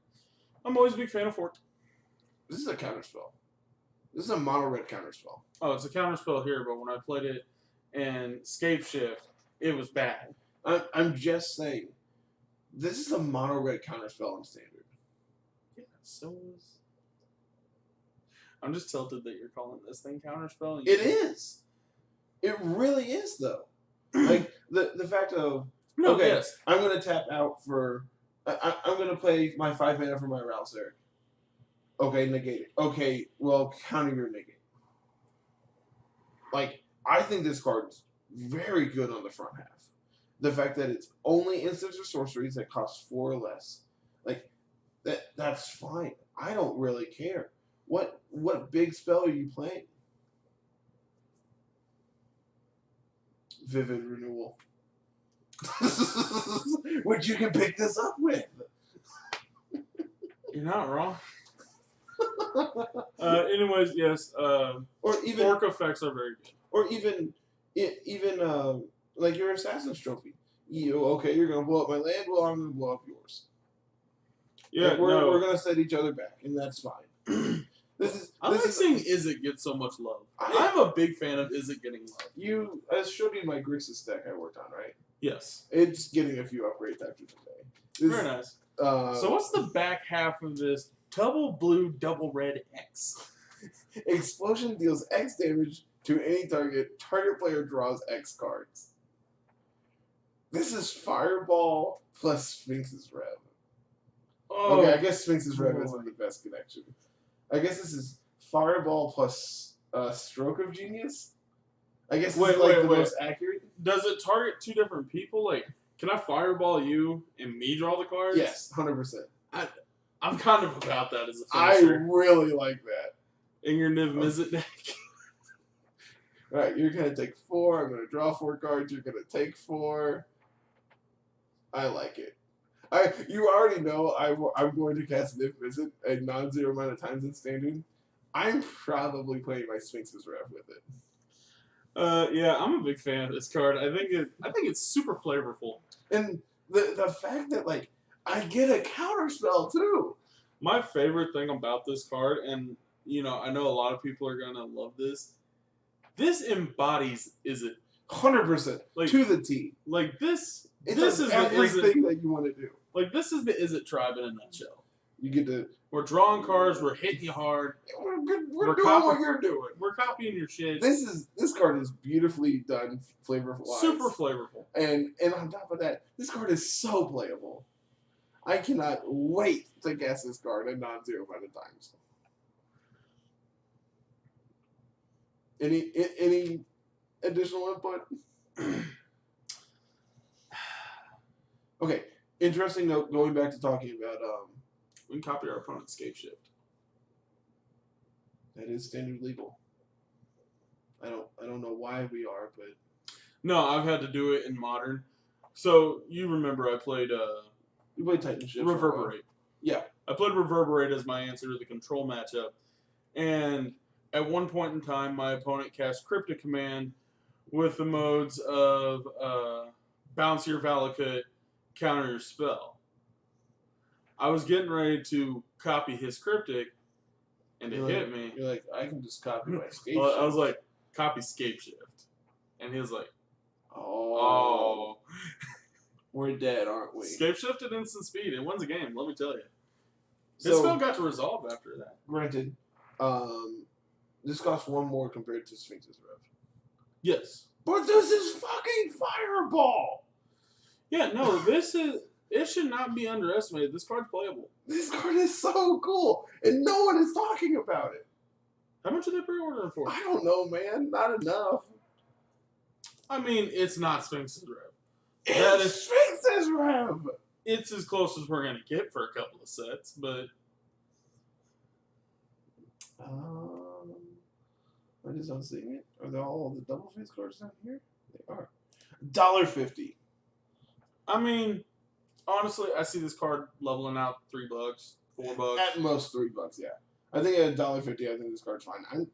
I'm always a big fan of Fork. This is a counter spell. This is a mono red counterspell. Oh, it's a counterspell here, but when I played it in Scape Shift, it was bad. I'm just saying, this is a mono red counterspell in standard. Yeah, so is. I'm just tilted that you're calling this thing counterspell. It is. It really is, though. Like the fact of No, okay, yes. I'm gonna tap out for. I'm gonna play my 5 mana for my Ralseric. Okay, negate it. Okay, well, counter your negate. Like, I think this card is very good on the front half. The fact that it's only instants or sorceries that cost 4 or less, like that's fine. I don't really care. What big spell are you playing? Vivid Renewal. Which you can pick this up with. You're not wrong. Anyways, yes. Or even fork effects are very good. Or even like your Assassin's Trophy. You're gonna blow up my land. Well, I'm gonna blow up yours. Yeah, like, we're gonna set each other back, and that's fine. I like seeing Izzet get so much love. I'm a big fan of Izzet getting love. I showed you my Grixis deck I worked on, right? Yes. It's getting a few upgrades after today. Very nice. So what's the back half of this double blue, double red X? Explosion deals X damage to any target. Target player draws X cards. This is Fireball plus Sphinx's Rev. Oh, okay, I guess Sphinx's Rev isn't the best connection. I guess this is Fireball plus Stroke of Genius. I guess this is the most accurate. Does it target two different people? Like, can I Fireball you and me draw the cards? Yes, 100%. I'm kind of about that as a finisher. finisher. I really like that. In your Niv Mizzet deck. Alright, you're going to take 4. I'm going to draw 4 cards. You're going to take 4. I like it. You already know I'm going to cast Niv Mizzet a non-zero amount of times in standard. I'm probably playing my Sphinx's Rev with it. Yeah, I'm a big fan of this card. I think it's super flavorful. And the fact that like I get a counterspell too. My favorite thing about this card, and I know a lot of people are gonna love this. This embodies Izzet 100%, like to the T. Like this. This is everything that you want to do. Like this is the Izzet tribe in a nutshell. You get to. We're drawing cards. We're hitting you hard. We're doing what you're doing. We're copying your shit. This card is beautifully done, flavorful. Super flavorful. And on top of that, this card is so playable. I cannot wait to cast this card a non-zero amount of times. Any additional input? Okay. Interesting note. Going back to talking about we can copy our opponent's Scape Shift. That is standard legal. I don't know why we are, but no, I've had to do it in Modern. So you remember I played you played Titan Shift. Reverberate. Yeah, I played Reverberate as my answer to the control matchup, and at one point in time, my opponent cast Cryptic Command with the modes of bounce your Valakut, counter your spell. I was getting ready to copy his Cryptic, and it hit me. You're like, I can just copy my Scape Well, Shift. I was like, copy Scape Shift. And he was like, oh. We're dead, aren't we? Scape Shift at instant speed. It wins a game, let me tell you. So, this spell got to resolve after that. Granted, this costs 1 more compared to Sphinx's Rev. Yes. But this is fucking Fireball! Yeah, no, it should not be underestimated. This card's playable. This card is so cool, and no one is talking about it. How much are they pre-ordering for? I don't know, man. Not enough. I mean, it's not Sphinx's Rev. It's Sphinx's Rev! It's as close as we're going to get for a couple of sets, but... I just not seeing it. Are they all the double face cards down here? They are. $1.50. I mean, honestly, I see this card leveling out $3, $4. At most $3, yeah. I think at $1.50, I think this card's fine. I'm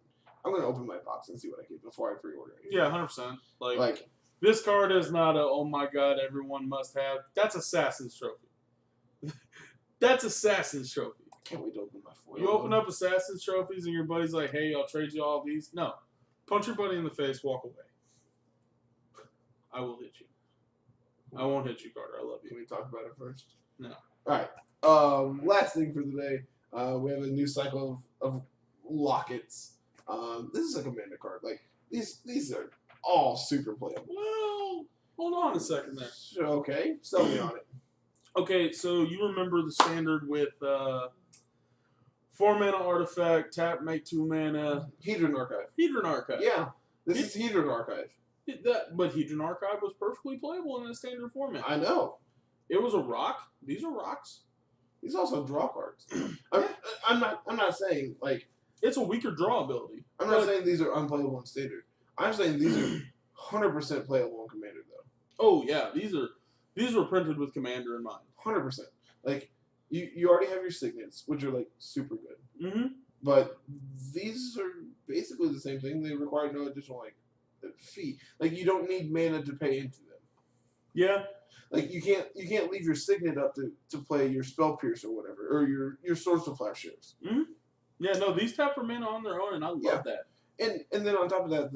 gonna open my box and see what I get before I pre-order it. Yeah, 100%. Like this card is not a oh my god everyone must have. That's Assassin's Trophy. That's Assassin's Trophy. Can't wait to open my foil. You open up Assassin's trophies and your buddy's like, hey, I'll trade you all these. No. Punch your buddy in the face, walk away. I will hit you. I won't hit you, Carter. I love you. Can we talk about it first? No. Alright. Last thing for the day. We have a new cycle of lockets. This is a commander card. Like these are all super playable. Well, hold on a second there. Okay, sell me on it. Okay, so you remember the standard with 4-mana artifact, tap, make 2 mana. Hedron Archive. Hedron Archive. Yeah, this is Hedron Archive. But Hedron Archive was perfectly playable in the standard format. I know. It was a rock. These are rocks. These also draw cards. I'm not saying like it's a weaker draw ability. I'm not saying these are unplayable in standard. I'm saying these are 100% playable in commander though. Oh yeah, these were printed with commander in mind. 100%. Like you already have your signets, which are like super good. Mm-hmm. But these are basically the same thing. They require no additional like fee. Like you don't need mana to pay into them. Yeah. Like you can't leave your signet up to play your spell pierce or whatever, or your swords to plowshares. Mm-hmm. Yeah, no, these tap for mana on their own, and I love that. And then on top of that,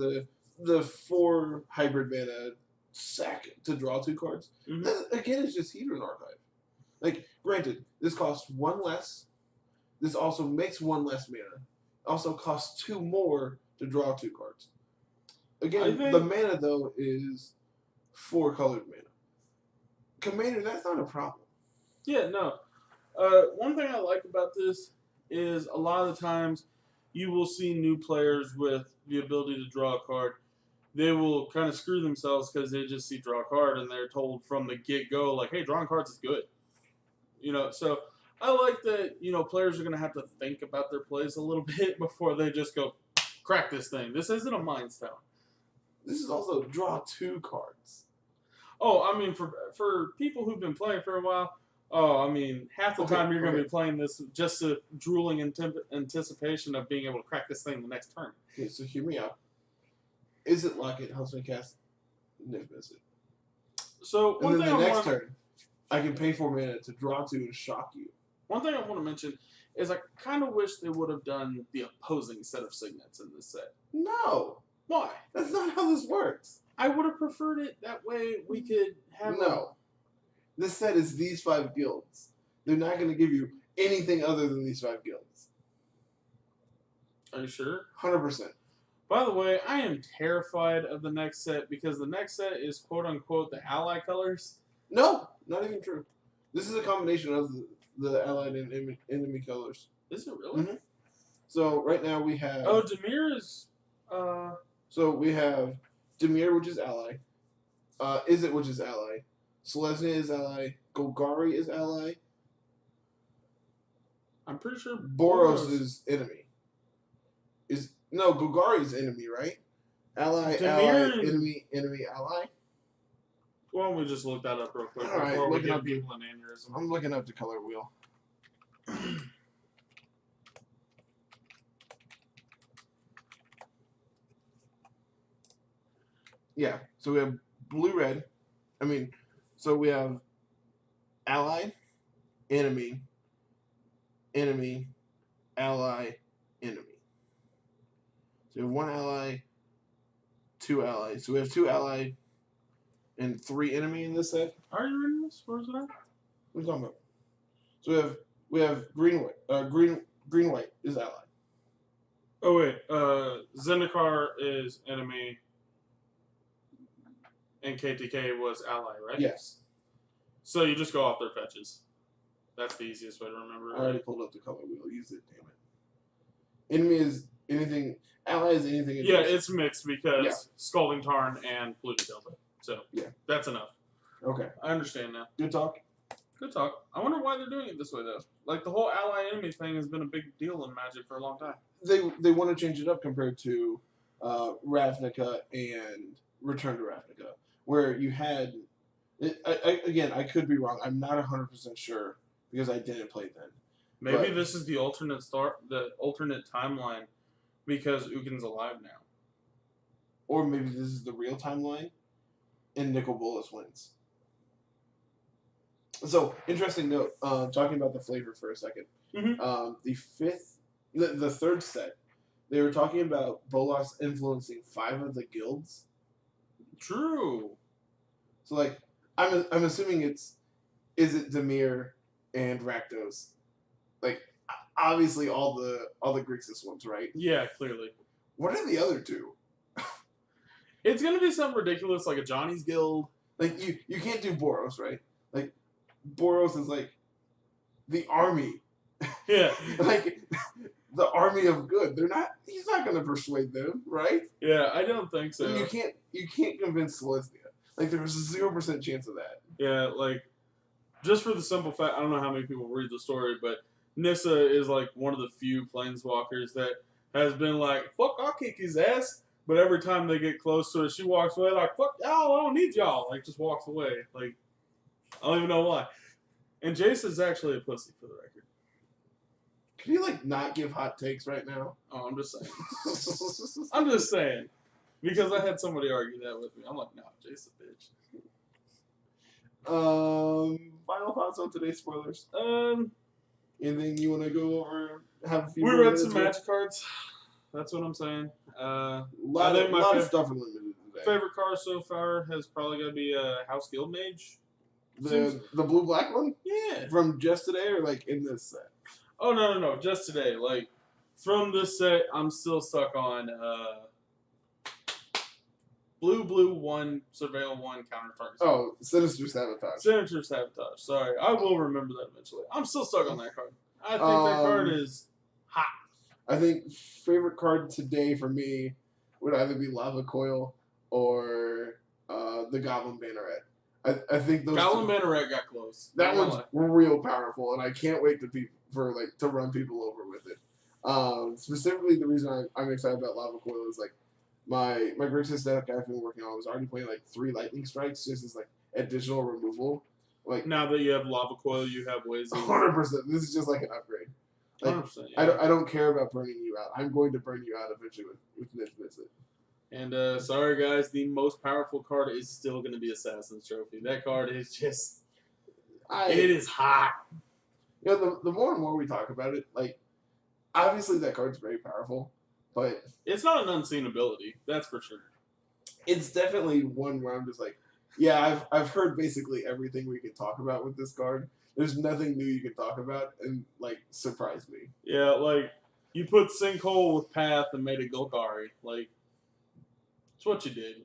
the 4 hybrid mana sack to draw 2 cards. Mm-hmm. That, again, it's just Hedron Archive. Like, granted, this costs 1 less. This also makes 1 less mana. Also costs 2 more to draw 2 cards. Again, the mana though is 4 colored mana. Commander, that's not a problem. Yeah, no. One thing I like about this is a lot of the times you will see new players with the ability to draw a card. They will kind of screw themselves because they just see draw a card and they're told from the get-go, like, hey, drawing cards is good. You know, so I like that, you know, players are going to have to think about their plays a little bit before they just go, crack this thing. This isn't a Mind Stone. This is also draw 2 cards. Oh, I mean, for people who've been playing for a while, I mean, half the time you're going to be playing this just a drooling anticipation of being able to crack this thing the next turn. Okay, so hear me out. Is it Locket helps me cast Niv Mizzet? So and then the next turn, I can pay 4 mana to draw 2 and shock you. One thing I want to mention is I kind of wish they would have done the opposing set of signets in this set. No. Why? That's not how this works. I would have preferred it that way. We could have This set is these 5 guilds. They're not going to give you anything other than these 5 guilds. Are you sure? 100%. By the way, I am terrified of the next set because the next set is quote-unquote the ally colors. No, not even true. This is a combination of the allied and enemy colors. Is it really? Mm-hmm. So right now we have... Oh, Dimir is... So we have Dimir, which is ally. Izzet, which is ally. Selesnya is ally. Golgari is ally. I'm pretty sure Boros is enemy. No, Golgari is enemy, right? Ally, Dimir ally, enemy, ally. Why don't we just look that up real quick All before we right, give people an aneurysm? I'm looking up the color wheel. Yeah, so we have blue-red. So we have ally, enemy, ally, enemy. So we have 1 ally, 2 allies. So we have 2 ally and 3 enemy in this set. Are you reading this? Where's it at? What are you talking about? So we have green white is ally. Oh wait, Zendikar is enemy, and KTK was ally, right? Yes. So you just go off their fetches. That's the easiest way to remember. I already pulled up the color wheel. Use it, damn it. Enemy is anything. Ally is anything. Yeah, it's mixed because Scalding Tarn and Polluted Delta. So that's enough. Okay. I understand now. Good talk. Good talk. I wonder why they're doing it this way though. Like the whole ally enemy thing has been a big deal in Magic for a long time. They want to change it up compared to Ravnica and Return to Ravnica, where you had. Again, I could be wrong. I'm not 100% sure because I didn't play then. Maybe this is the alternate timeline because Ugin's alive now. Or maybe this is the real timeline and Nicol Bolas wins. So interesting note. Talking about the flavor for a second. Mhm. The third set, they were talking about Bolas influencing 5 of the guilds. True. So like, I'm assuming is it Demir and Rakdos? Like, obviously all the Grixis ones, right? Yeah, clearly. What are the other two? It's gonna be something ridiculous like a Johnny's Guild. Like you can't do Boros, right? Like Boros is like the army. Yeah. Like the army of good. He's not gonna persuade them, right? Yeah, I don't think so. And you can't convince Celestia. Like there was a 0% chance of that. Yeah, like just for the simple fact, I don't know how many people read the story, but Nissa is like one of the few planeswalkers that has been like, "Fuck, I'll kick his ass." But every time they get close to her, she walks away like, "Fuck y'all, I don't need y'all." Like just walks away. Like I don't even know why. And Jace is actually a pussy, for the record. Can you like not give hot takes right now? Oh, I'm just saying. I'm just saying. Because I had somebody argue that with me. I'm like, nah, Jace a bitch. Final thoughts on today's spoilers. Um, Anything you want to go over? Have a few. we more read some minutes magic cards. That's what I'm saying. with? I think my lot of stuff in limited today. favorite card so far has probably got to be House Guild Mage. The blue black one Yeah. from just today, or like in this set. Oh no, just today. Like from this set, I'm still stuck on blue 1, surveil 1, counter target. Oh, Sinister Sabotage. Sinister Sabotage. Sorry, I will remember that eventually. I'm still stuck on that card. I think that card is hot. I think favorite card today for me would either be Lava Coil or the Goblin Banneret. I think those Goblin Banneret got close. that one's real powerful, and I can't wait to run people over with it. Specifically, the reason I'm excited about Lava Coil is like my Grixis deck I've been working on was already playing like 3 Lightning Strikes just as like additional removal. Like now that you have Lava Coil, you have ways. 100%. This is just like an upgrade. Like, 100%. Yeah. I don't care about burning you out. I'm going to burn you out eventually with Nick Visit. And sorry guys, the most powerful card is still going to be Assassin's Trophy. That card is just, it is hot. You know, the more and more we talk about it, like obviously that card's very powerful, but it's not an unseen ability. That's for sure. It's definitely one where I'm just like, yeah, I've heard basically everything we can talk about with this card. There's nothing new you can talk about and like surprise me. Yeah, like you put Sinkhole with Path and made a Golgari. Like it's what you did.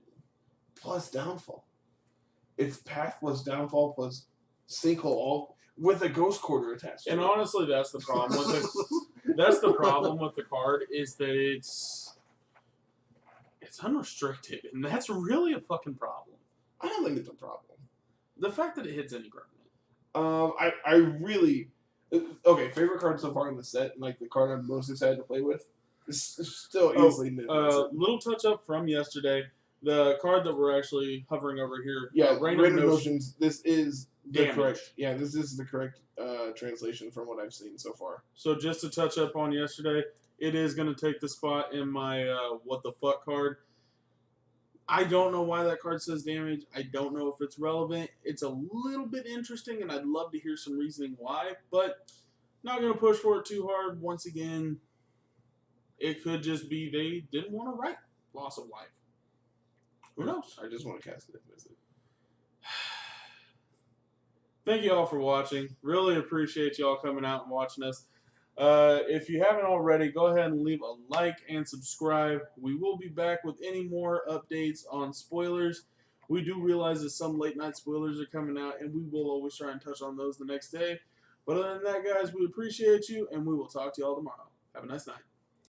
Plus Downfall. It's Path plus Downfall plus Sinkhole all with a Ghost Quarter attached. And honestly, that's the problem with it. That's the problem with the card is that it's unrestricted, and that's really a fucking problem. I don't think it's a problem. The fact that it hits any permanent. I really okay. Favorite card so far in the set, and like the card I'm most excited to play with, is still easily little touch up from yesterday. The card that we're actually hovering over here. Yeah, Random Notions. This is the Damage. correct. Yeah, this is the correct translation from what I've seen so far. So just to touch up on yesterday, it is going to take the spot in my what the fuck card. I don't know why that card says damage. I don't know if it's relevant. It's a little bit interesting, and I'd love to hear some reasoning why, but not going to push for it too hard. Once again, it could just be they didn't want to write Loss of Life. Who knows? I just want to cast it. Thank you all for watching. Really appreciate you all coming out and watching us. If you haven't already, go ahead and leave a like and subscribe. We will be back with any more updates on spoilers. We do realize that some late night spoilers are coming out, and we will always try and touch on those the next day. But other than that, guys, we appreciate you, and we will talk to you all tomorrow. Have a nice night.